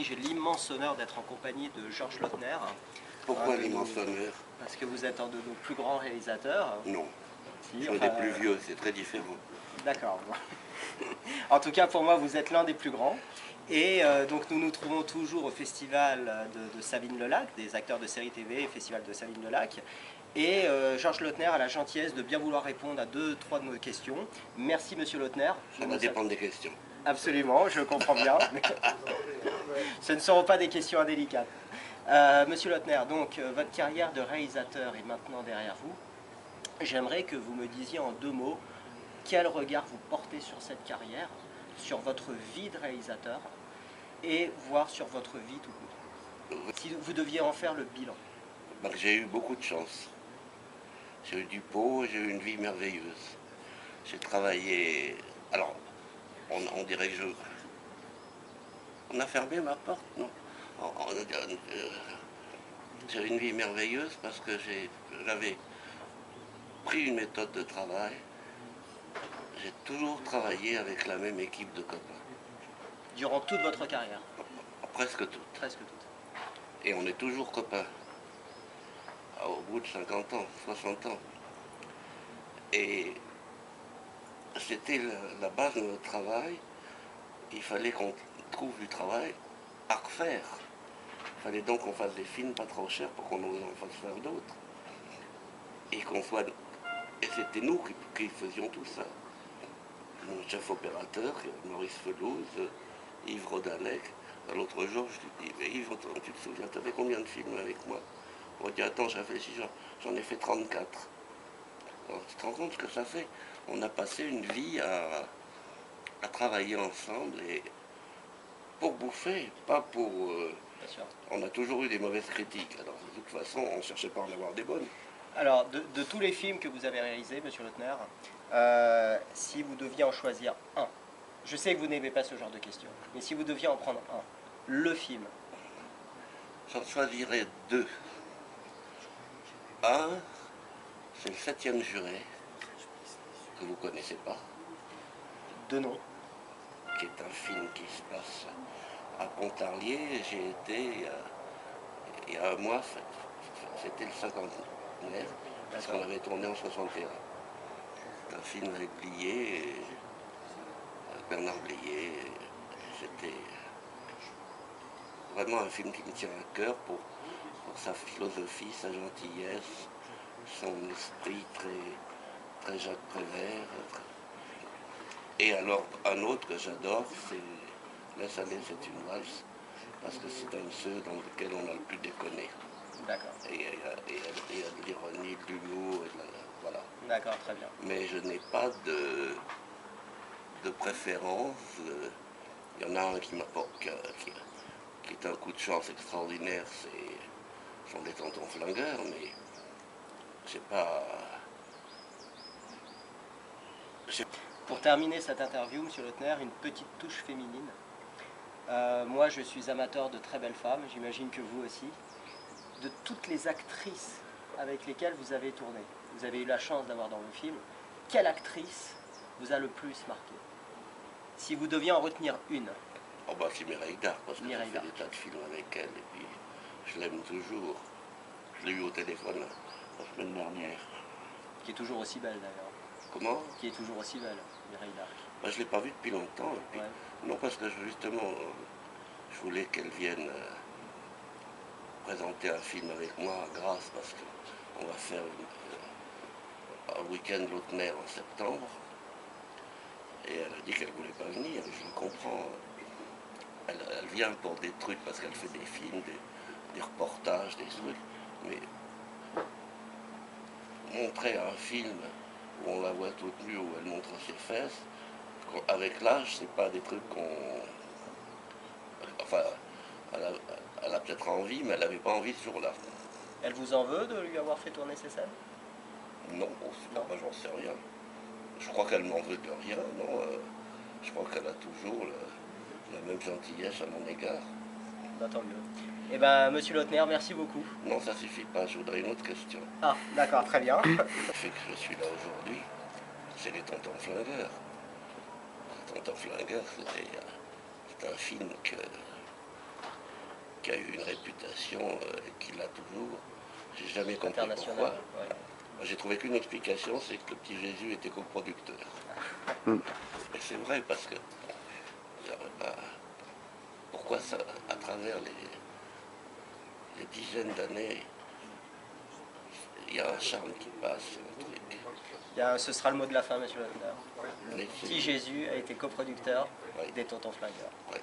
j'ai l'immense honneur d'être en compagnie de Georges Lautner. Pourquoi l'immense honneur? Parce que vous êtes un de nos plus grands réalisateurs. Non, Si, je suis des plus vieux, c'est très différent. D'accord. En tout cas, pour moi, vous êtes l'un des plus grands. Et donc nous nous trouvons toujours au festival de Savines-le-Lac, des acteurs de séries TV, festival de Savines-le-Lac. Et Georges Lautner a la gentillesse de bien vouloir répondre à 2-3 de nos questions. Merci Monsieur Lautner. Ça va dépendre des questions. Absolument, je comprends bien. Ce ne seront pas des questions indélicates. Monsieur Lautner, donc votre carrière de réalisateur est maintenant derrière vous. J'aimerais que vous me disiez en 2 mots quel regard vous portez sur cette carrière, sur votre vie de réalisateur et voire sur votre vie tout court. Si vous deviez en faire le bilan. J'ai eu beaucoup de chance. J'ai eu du pot, j'ai eu une vie merveilleuse. J'ai travaillé... Alors, on dirait que on a fermé ma porte, non? J'ai eu une vie merveilleuse parce que j'avais pris une méthode de travail. J'ai toujours travaillé avec la même équipe de copains. Durant toute votre carrière? Presque toute. Presque toute. Et on est toujours copains. Au bout de 50 ans, 60 ans. Et c'était la base de notre travail. Il fallait qu'on trouve du travail à refaire. Il fallait donc qu'on fasse des films pas trop chers pour qu'on en fasse faire d'autres. Et qu'on soit... Et c'était nous qui faisions tout ça. Mon chef opérateur, Maurice Felouz, Yves Rodalec. L'autre jour, je lui dis, mais Yves, tu te souviens, tu avais combien de films avec moi? On dit, attends, j'ai réfléchi, j'en ai fait 34. Alors, tu te rends compte ce que ça fait? On a passé une vie à travailler ensemble et pour bouffer, pas pour... On a toujours eu des mauvaises critiques, alors de toute façon, on ne cherchait pas à en avoir des bonnes. Alors, de tous les films que vous avez réalisés, Monsieur Lautner, si vous deviez en choisir un, je sais que vous n'aimez pas ce genre de questions, mais si vous deviez en prendre un, le film. J'en choisirais 2. Un, c'est le 7e juré, que vous ne connaissez pas. De nom. Qui est un film qui se passe à Pontarlier. J'ai été il y a un mois, c'était le 50e, parce qu'on avait tourné en 61. C'est un film avec Blier, Bernard Blier. C'était vraiment un film qui me tient à cœur pour sa philosophie, sa gentillesse, son esprit très Jacques Prévert. Et alors, un autre que j'adore, c'est Laisse aller, c'est une valse, parce que c'est un de ceux dans lequel on a le plus déconné. D'accord. Et il y a de l'ironie, de l'humour, voilà. D'accord, très bien. Mais je n'ai pas de préférence. Il y en a un qui m'apporte, qui est un coup de chance extraordinaire, sont des tontons flingueurs, mais c'est pas... Pour terminer cette interview, Monsieur Lautner, une petite touche féminine. Moi, je suis amateur de très belles femmes, j'imagine que vous aussi. De toutes les actrices avec lesquelles vous avez tourné, vous avez eu la chance d'avoir dans vos films, quelle actrice vous a le plus marqué? Si vous deviez en retenir une. Oh bah c'est Mireille d'Arc, parce que j'ai fait des tas de films avec elle, et puis je l'aime toujours. Je l'ai eu au téléphone la semaine dernière. Qui est toujours aussi belle d'ailleurs. Comment? Qui est toujours aussi belle, Mireille d'Arc. Bah, je ne l'ai pas vue depuis longtemps, et puis, non parce que justement, je voulais qu'elle vienne présenter un film avec moi à Grasse, parce qu'on va faire un week-end Lautner en septembre. Et elle a dit qu'elle ne voulait pas venir, je le comprends. Elle vient pour des trucs parce qu'elle fait des films, des reportages, des trucs. Mais montrer un film où on la voit toute nue, où elle montre ses fesses, avec l'âge, c'est pas des trucs qu'on... Enfin, elle a peut-être envie, mais elle n'avait pas envie ce jour-là. Elle vous en veut de lui avoir fait tourner ses scènes? Non, moi j'en sais rien. Je crois qu'elle m'en veut de rien, non. Je crois qu'elle a toujours la même gentillesse à mon égard. Bah, tant mieux. Eh bien, Monsieur Lautner, merci beaucoup. Non, ça suffit pas, je voudrais une autre question. Ah, d'accord, très bien. Le fait que je suis là aujourd'hui, c'est les tontons flingueurs. Les tontons flingueurs, c'était un film qui a eu une réputation qu'il a toujours. J'ai jamais compris International. pourquoi. Ouais. J'ai trouvé qu'une explication, c'est que le petit Jésus était coproducteur. Et c'est vrai parce que pourquoi ça, à travers les dizaines d'années, il y a un charme qui passe. Bien, ce sera le mot de la fin, monsieur Lautner. Le Mais petit Jésus a été coproducteur Oui. des Tontons Flingueurs. Ouais.